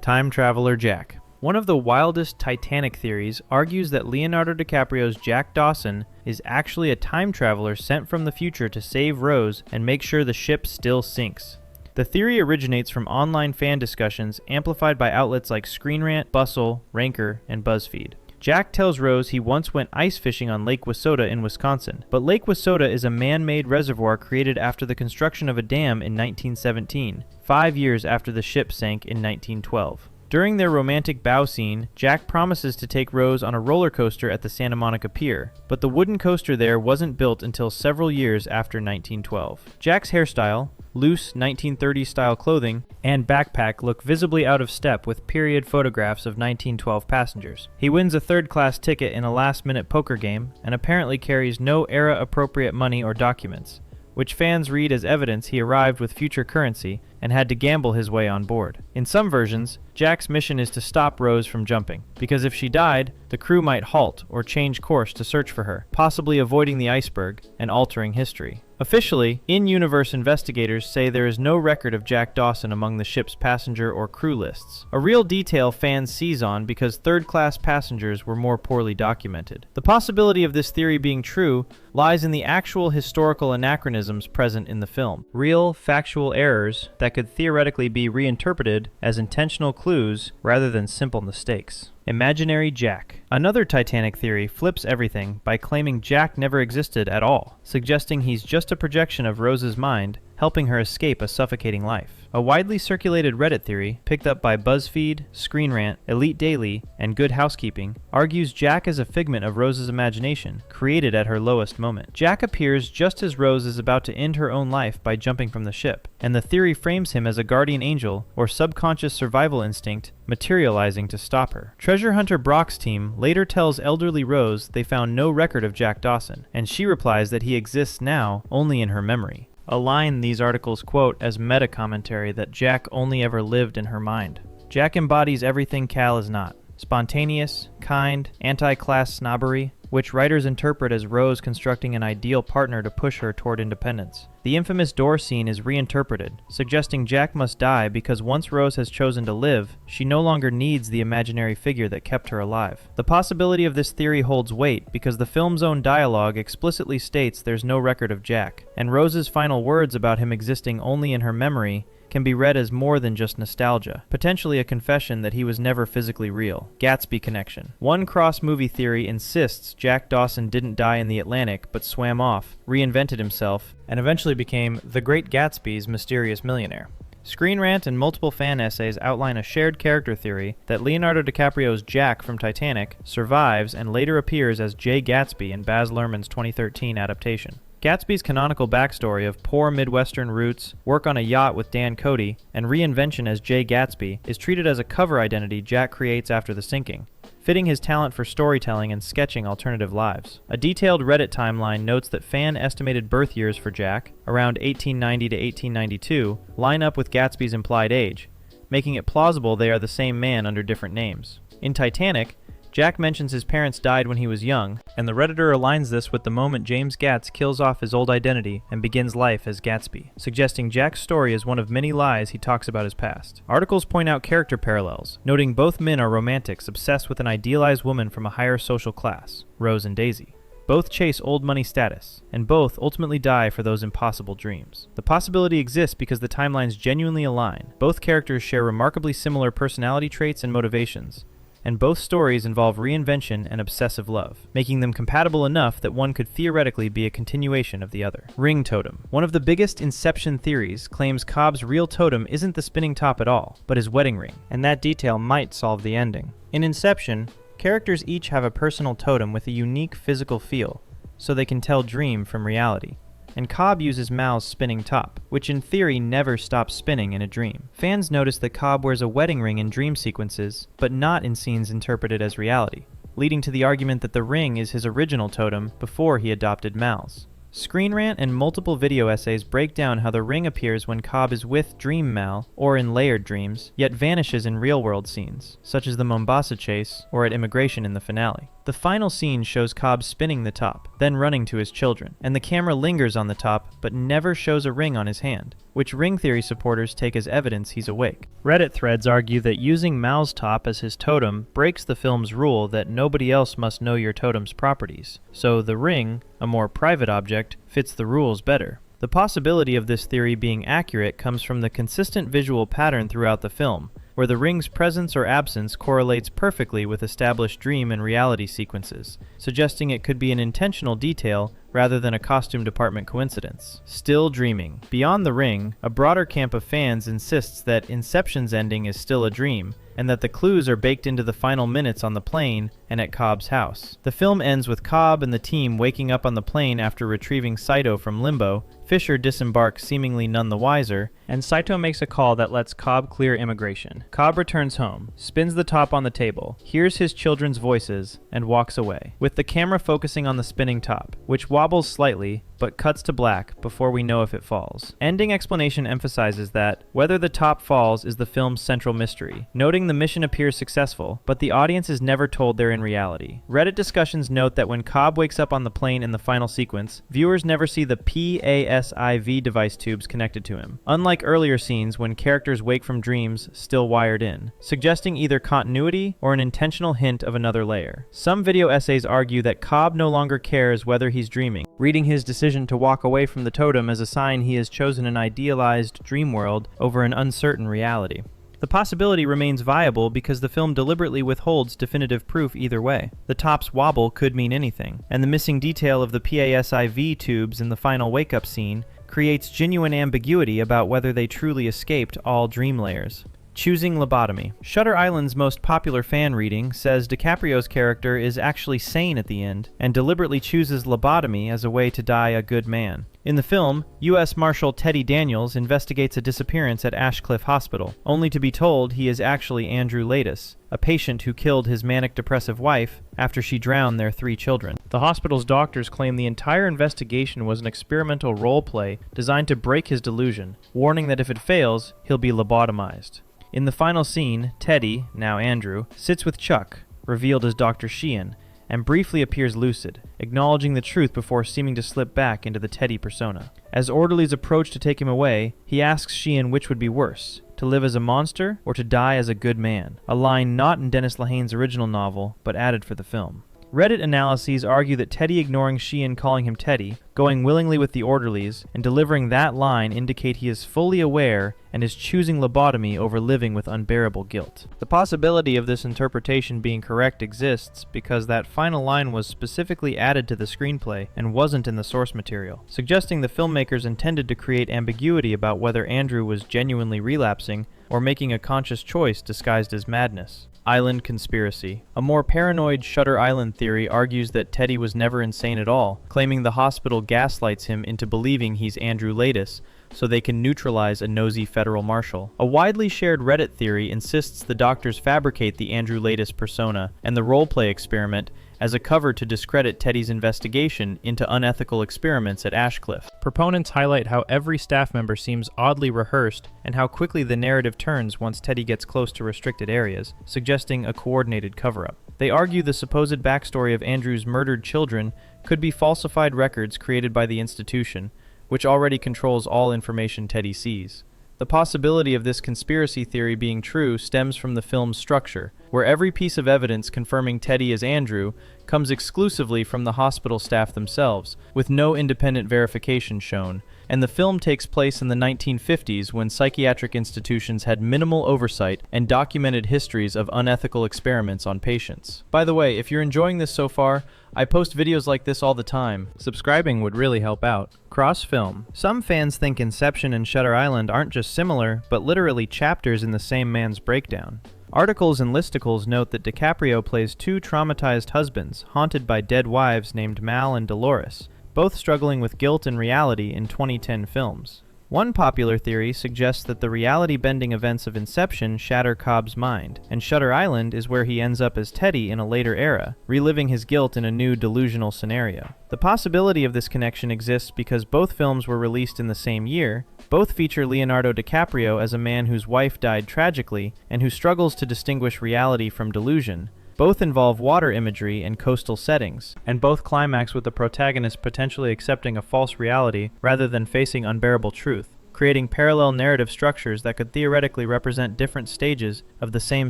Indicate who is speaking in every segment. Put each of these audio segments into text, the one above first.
Speaker 1: Time Traveler Jack. One of the wildest Titanic theories argues that Leonardo DiCaprio's Jack Dawson is actually a time traveler sent from the future to save Rose and make sure the ship still sinks. The theory originates from online fan discussions amplified by outlets like Screen Rant, Bustle, Ranker, and BuzzFeed. Jack tells Rose he once went ice fishing on Lake Wissota in Wisconsin, but Lake Wissota is a man-made reservoir created after the construction of a dam in 1917, 5 years after the ship sank in 1912. During their romantic bow scene, Jack promises to take Rose on a roller coaster at the Santa Monica Pier, but the wooden coaster there wasn't built until several years after 1912. Jack's hairstyle, loose 1930s-style clothing, and backpack look visibly out of step with period photographs of 1912 passengers. He wins a third-class ticket in a last-minute poker game and apparently carries no era-appropriate money or documents, which fans read as evidence he arrived with future currency and had to gamble his way on board. In some versions, Jack's mission is to stop Rose from jumping, because if she died, the crew might halt or change course to search for her, possibly avoiding the iceberg and altering history. Officially, in-universe investigators say there is no record of Jack Dawson among the ship's passenger or crew lists, a real detail fans seize on because third-class passengers were more poorly documented. The possibility of this theory being true lies in the actual historical anachronisms present in the film, real, factual errors that could theoretically be reinterpreted as intentional clues rather than simple mistakes. Imaginary Jack. Another Titanic theory flips everything by claiming Jack never existed at all, suggesting he's just a projection of Rose's mind, helping her escape a suffocating life. A widely circulated Reddit theory, picked up by BuzzFeed, Screen Rant, Elite Daily, and Good Housekeeping, argues Jack is a figment of Rose's imagination, created at her lowest moment. Jack appears just as Rose is about to end her own life by jumping from the ship, and the theory frames him as a guardian angel or subconscious survival instinct materializing to stop her. Treasure hunter Brock's team later tells elderly Rose they found no record of Jack Dawson, and she replies that he exists now only in her memory. A line these articles quote as meta-commentary that Jack only ever lived in her mind. Jack embodies everything Cal is not. Spontaneous, kind, anti-class snobbery, which writers interpret as Rose constructing an ideal partner to push her toward independence. The infamous door scene is reinterpreted, suggesting Jack must die because once Rose has chosen to live, she no longer needs the imaginary figure that kept her alive. The possibility of this theory holds weight because the film's own dialogue explicitly states there's no record of Jack, and Rose's final words about him existing only in her memory can be read as more than just nostalgia, potentially a confession that he was never physically real. Gatsby Connection. One cross-movie theory insists Jack Dawson didn't die in the Atlantic but swam off, reinvented himself, and eventually became the Great Gatsby's mysterious millionaire. Screen Rant and multiple fan essays outline a shared character theory that Leonardo DiCaprio's Jack from Titanic survives and later appears as Jay Gatsby in Baz Luhrmann's 2013 adaptation. Gatsby's canonical backstory of poor Midwestern roots, work on a yacht with Dan Cody, and reinvention as Jay Gatsby is treated as a cover identity Jack creates after the sinking, fitting his talent for storytelling and sketching alternative lives. A detailed Reddit timeline notes that fan-estimated birth years for Jack, around 1890 to 1892, line up with Gatsby's implied age, making it plausible they are the same man under different names. In Titanic, Jack mentions his parents died when he was young, and the Redditor aligns this with the moment James Gatz kills off his old identity and begins life as Gatsby, suggesting Jack's story is one of many lies he talks about his past. Articles point out character parallels, noting both men are romantics obsessed with an idealized woman from a higher social class, Rose and Daisy. Both chase old money status, and both ultimately die for those impossible dreams. The possibility exists because the timelines genuinely align. Both characters share remarkably similar personality traits and motivations, and both stories involve reinvention and obsessive love, making them compatible enough that one could theoretically be a continuation of the other. Ring Totem. One of the biggest Inception theories claims Cobb's real totem isn't the spinning top at all, but his wedding ring, and that detail might solve the ending. In Inception, characters each have a personal totem with a unique physical feel, so they can tell dream from reality. And Cobb uses Mal's spinning top, which in theory never stops spinning in a dream. Fans notice that Cobb wears a wedding ring in dream sequences, but not in scenes interpreted as reality, leading to the argument that the ring is his original totem before he adopted Mal's. Screen Rant and multiple video essays break down how the ring appears when Cobb is with Dream Mal, or in layered dreams, yet vanishes in real-world scenes, such as the Mombasa chase or at immigration in the finale. The final scene shows Cobb spinning the top, then running to his children, and the camera lingers on the top but never shows a ring on his hand, which ring theory supporters take as evidence he's awake. Reddit threads argue that using Mal's top as his totem breaks the film's rule that nobody else must know your totem's properties, so the ring, a more private object, fits the rules better. The possibility of this theory being accurate comes from the consistent visual pattern throughout the film, where the ring's presence or absence correlates perfectly with established dream and reality sequences, suggesting it could be an intentional detail rather than a costume department coincidence. Still dreaming. Beyond the ring, a broader camp of fans insists that Inception's ending is still a dream, and that the clues are baked into the final minutes on the plane and at Cobb's house. The film ends with Cobb and the team waking up on the plane after retrieving Saito from Limbo. Fisher disembarks seemingly none the wiser, and Saito makes a call that lets Cobb clear immigration. Cobb returns home, spins the top on the table, hears his children's voices, and walks away, with the camera focusing on the spinning top, which wobbles slightly, but cuts to black before we know if it falls. Ending explanation emphasizes that whether the top falls is the film's central mystery, noting the mission appears successful, but the audience is never told they're in reality. Reddit discussions note that when Cobb wakes up on the plane in the final sequence, viewers never see the PASIV device tubes connected to him, unlike earlier scenes when characters wake from dreams still wired in, suggesting either continuity or an intentional hint of another layer. Some video essays argue that Cobb no longer cares whether he's dreaming, reading his decision to walk away from the totem as a sign he has chosen an idealized dream world over an uncertain reality. The possibility remains viable because the film deliberately withholds definitive proof either way. The top's wobble could mean anything, and the missing detail of the PASIV tubes in the final wake-up scene creates genuine ambiguity about whether they truly escaped all dream layers. Choosing lobotomy. Shutter Island's most popular fan reading says DiCaprio's character is actually sane at the end and deliberately chooses lobotomy as a way to die a good man. In the film, U.S. Marshal Teddy Daniels investigates a disappearance at Ashcliff Hospital, only to be told he is actually Andrew Latus, a patient who killed his manic-depressive wife after she drowned their 3 children. The hospital's doctors claim the entire investigation was an experimental role play designed to break his delusion, warning that if it fails, he'll be lobotomized. In the final scene, Teddy, now Andrew, sits with Chuck, revealed as Dr. Sheehan, and briefly appears lucid, acknowledging the truth before seeming to slip back into the Teddy persona. As orderlies approach to take him away, he asks Sheehan which would be worse, to live as a monster or to die as a good man, a line not in Dennis Lehane's original novel, but added for the film. Reddit analyses argue that Teddy ignoring Sheehan calling him Teddy, going willingly with the orderlies, and delivering that line indicate he is fully aware and is choosing lobotomy over living with unbearable guilt. The possibility of this interpretation being correct exists because that final line was specifically added to the screenplay and wasn't in the source material, suggesting the filmmakers intended to create ambiguity about whether Andrew was genuinely relapsing or making a conscious choice disguised as madness. Island conspiracy. A more paranoid Shutter Island theory argues that Teddy was never insane at all, claiming the hospital gaslights him into believing he's Andrew Latus so they can neutralize a nosy federal marshal. A widely shared Reddit theory insists the doctors fabricate the Andrew Latus persona and the roleplay experiment as a cover to discredit Teddy's investigation into unethical experiments at Ashcliff. Proponents highlight how every staff member seems oddly rehearsed and how quickly the narrative turns once Teddy gets close to restricted areas, suggesting a coordinated cover-up. They argue the supposed backstory of Andrew's murdered children could be falsified records created by the institution, which already controls all information Teddy sees. The possibility of this conspiracy theory being true stems from the film's structure, where every piece of evidence confirming Teddy is Andrew comes exclusively from the hospital staff themselves, with no independent verification shown, and the film takes place in the 1950s when psychiatric institutions had minimal oversight and documented histories of unethical experiments on patients. By the way, if you're enjoying this so far, I post videos like this all the time. Subscribing would really help out. Cross-film. Some fans think Inception and Shutter Island aren't just similar, but literally chapters in the same man's breakdown. Articles and listicles note that DiCaprio plays 2 traumatized husbands, haunted by dead wives named Mal and Dolores, both struggling with guilt and reality in 2010 films. One popular theory suggests that the reality-bending events of Inception shatter Cobb's mind, and Shutter Island is where he ends up as Teddy in a later era, reliving his guilt in a new delusional scenario. The possibility of this connection exists because both films were released in the same year, both feature Leonardo DiCaprio as a man whose wife died tragically and who struggles to distinguish reality from delusion, Both involve water imagery and coastal settings, and both climax with the protagonist potentially accepting a false reality rather than facing unbearable truth, creating parallel narrative structures that could theoretically represent different stages of the same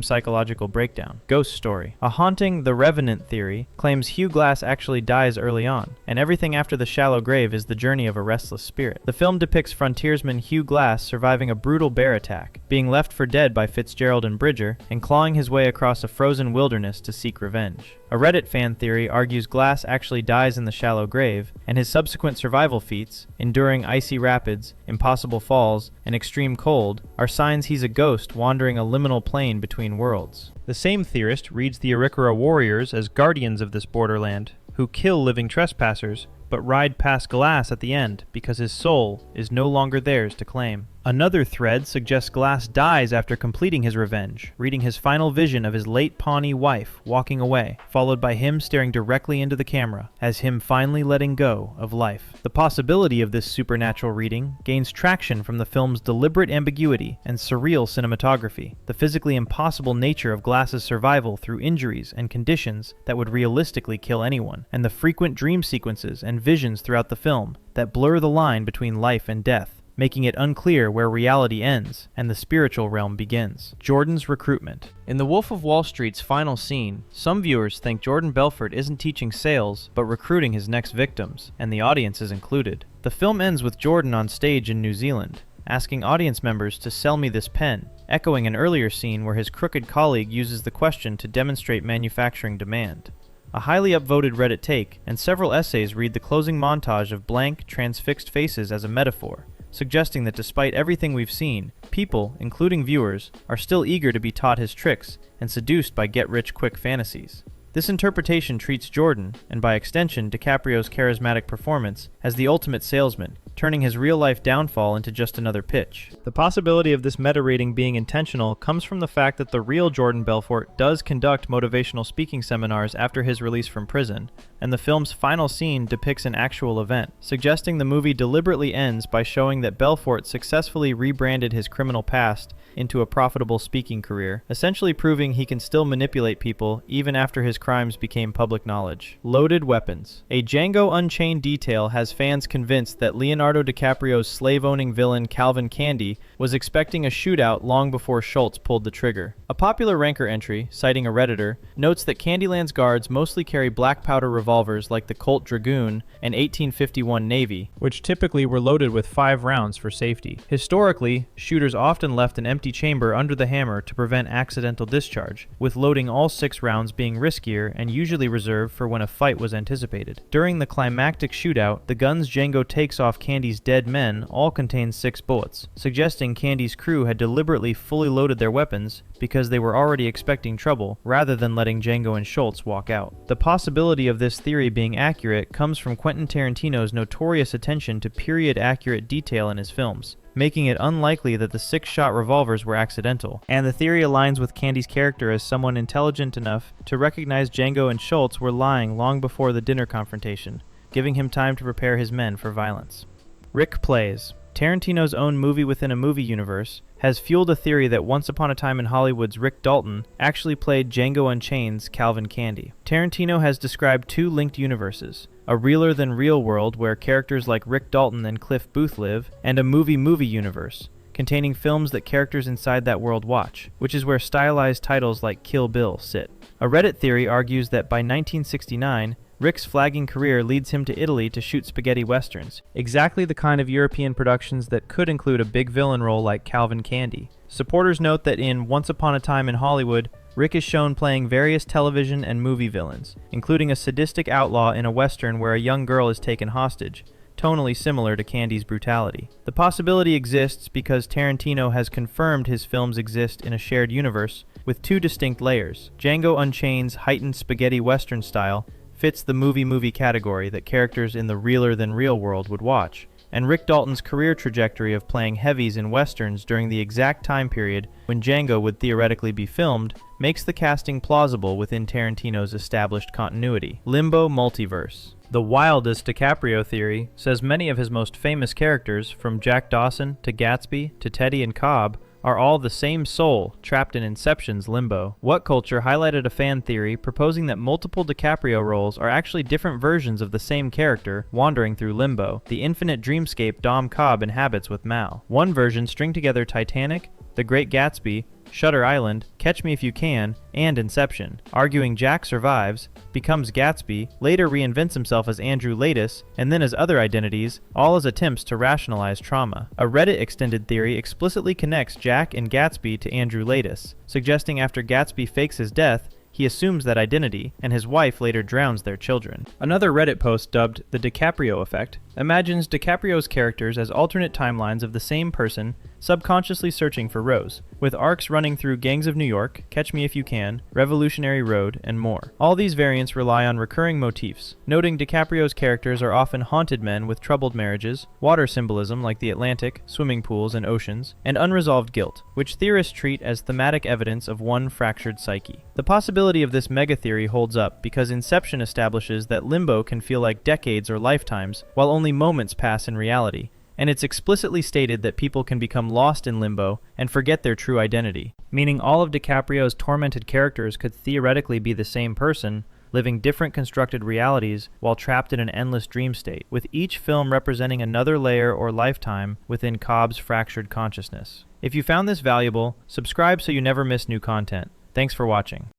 Speaker 1: psychological breakdown. Ghost story. A haunting The Revenant theory claims Hugh Glass actually dies early on, and everything after the shallow grave is the journey of a restless spirit. The film depicts frontiersman Hugh Glass surviving a brutal bear attack, being left for dead by Fitzgerald and Bridger, and clawing his way across a frozen wilderness to seek revenge. A Reddit fan theory argues Glass actually dies in the shallow grave, and his subsequent survival feats, enduring icy rapids, impossible falls, and extreme cold, are signs he's a ghost wandering a liminal plane between worlds. The same theorist reads the Arikara warriors as guardians of this borderland, who kill living trespassers, but ride past Glass at the end because his soul is no longer theirs to claim. Another thread suggests Glass dies after completing his revenge, reading his final vision of his late Pawnee wife walking away, followed by him staring directly into the camera, as him finally letting go of life. The possibility of this supernatural reading gains traction from the film's deliberate ambiguity and surreal cinematography, the physically impossible nature of Glass's survival through injuries and conditions that would realistically kill anyone, and the frequent dream sequences and visions throughout the film that blur the line between life and death, making it unclear where reality ends and the spiritual realm begins. Jordan's recruitment. In The Wolf of Wall Street's final scene, some viewers think Jordan Belfort isn't teaching sales, but recruiting his next victims, and the audience is included. The film ends with Jordan on stage in New Zealand, asking audience members to sell me this pen, echoing an earlier scene where his crooked colleague uses the question to demonstrate manufacturing demand. A highly upvoted Reddit take, and several essays read the closing montage of blank, transfixed faces as a metaphor, suggesting that despite everything we've seen, people, including viewers, are still eager to be taught his tricks and seduced by get-rich-quick fantasies. This interpretation treats Jordan, and by extension DiCaprio's charismatic performance, as the ultimate salesman, turning his real-life downfall into just another pitch. The possibility of this meta-rating being intentional comes from the fact that the real Jordan Belfort does conduct motivational speaking seminars after his release from prison, and the film's final scene depicts an actual event, suggesting the movie deliberately ends by showing that Belfort successfully rebranded his criminal past into a profitable speaking career, essentially proving he can still manipulate people even after his crimes became public knowledge. Loaded weapons. A Django Unchained detail has fans convinced that Leonardo DiCaprio's slave-owning villain Calvin Candy was expecting a shootout long before Schultz pulled the trigger. A popular Ranker entry, citing a Redditor, notes that Candyland's guards mostly carry black powder revolvers like the Colt Dragoon and 1851 Navy, which typically were loaded with 5 rounds for safety. Historically, shooters often left an empty chamber under the hammer to prevent accidental discharge, with loading all 6 rounds being riskier and usually reserved for when a fight was anticipated. During the climactic shootout, the guns Django takes off Candy's dead men all contain 6 bullets, suggesting Candy's crew had deliberately fully loaded their weapons because they were already expecting trouble, rather than letting Django and Schultz walk out. The possibility of this theory being accurate comes from Quentin Tarantino's notorious attention to period-accurate detail in his films, making it unlikely that the 6-shot revolvers were accidental, and the theory aligns with Candy's character as someone intelligent enough to recognize Django and Schultz were lying long before the dinner confrontation, giving him time to prepare his men for violence. Rick Plays. Tarantino's own movie-within-a-movie universe has fueled a theory that Once Upon a Time in Hollywood's Rick Dalton actually played Django Unchained's Calvin Candy. Tarantino has described 2 linked universes, a realer-than-real world where characters like Rick Dalton and Cliff Booth live, and a movie-movie universe, containing films that characters inside that world watch, which is where stylized titles like Kill Bill sit. A Reddit theory argues that by 1969, Rick's flagging career leads him to Italy to shoot spaghetti westerns, exactly the kind of European productions that could include a big villain role like Calvin Candy. Supporters note that in Once Upon a Time in Hollywood, Rick is shown playing various television and movie villains, including a sadistic outlaw in a western where a young girl is taken hostage, tonally similar to Candy's brutality. The possibility exists because Tarantino has confirmed his films exist in a shared universe with 2 distinct layers. Django Unchained's heightened spaghetti western style fits the movie-movie category that characters in the realer-than-real world would watch, and Rick Dalton's career trajectory of playing heavies in westerns during the exact time period when Django would theoretically be filmed makes the casting plausible within Tarantino's established continuity. Limbo Multiverse. The wildest DiCaprio theory says many of his most famous characters, from Jack Dawson to Gatsby to Teddy and Cobb, are all the same soul trapped in Inception's limbo. What Culture highlighted a fan theory proposing that multiple DiCaprio roles are actually different versions of the same character wandering through limbo, the infinite dreamscape Dom Cobb inhabits with Mal. One version string together Titanic, The Great Gatsby, Shutter Island, Catch Me If You Can, and Inception, arguing Jack survives, becomes Gatsby, later reinvents himself as Andrew Latus, and then as other identities, all as attempts to rationalize trauma. A Reddit extended theory explicitly connects Jack and Gatsby to Andrew Latus, suggesting after Gatsby fakes his death, he assumes that identity, and his wife later drowns their children. Another Reddit post dubbed the DiCaprio effect imagines DiCaprio's characters as alternate timelines of the same person subconsciously searching for Rose, with arcs running through Gangs of New York, Catch Me If You Can, Revolutionary Road, and more. All these variants rely on recurring motifs, noting DiCaprio's characters are often haunted men with troubled marriages, water symbolism like the Atlantic, swimming pools, and oceans, and unresolved guilt, which theorists treat as thematic evidence of one fractured psyche. The possibility of this mega-theory holds up because Inception establishes that limbo can feel like decades or lifetimes, while only moments pass in reality, and it's explicitly stated that people can become lost in limbo and forget their true identity, meaning all of DiCaprio's tormented characters could theoretically be the same person, living different constructed realities while trapped in an endless dream state, with each film representing another layer or lifetime within Cobb's fractured consciousness. If you found this valuable, subscribe so you never miss new content. Thanks for watching.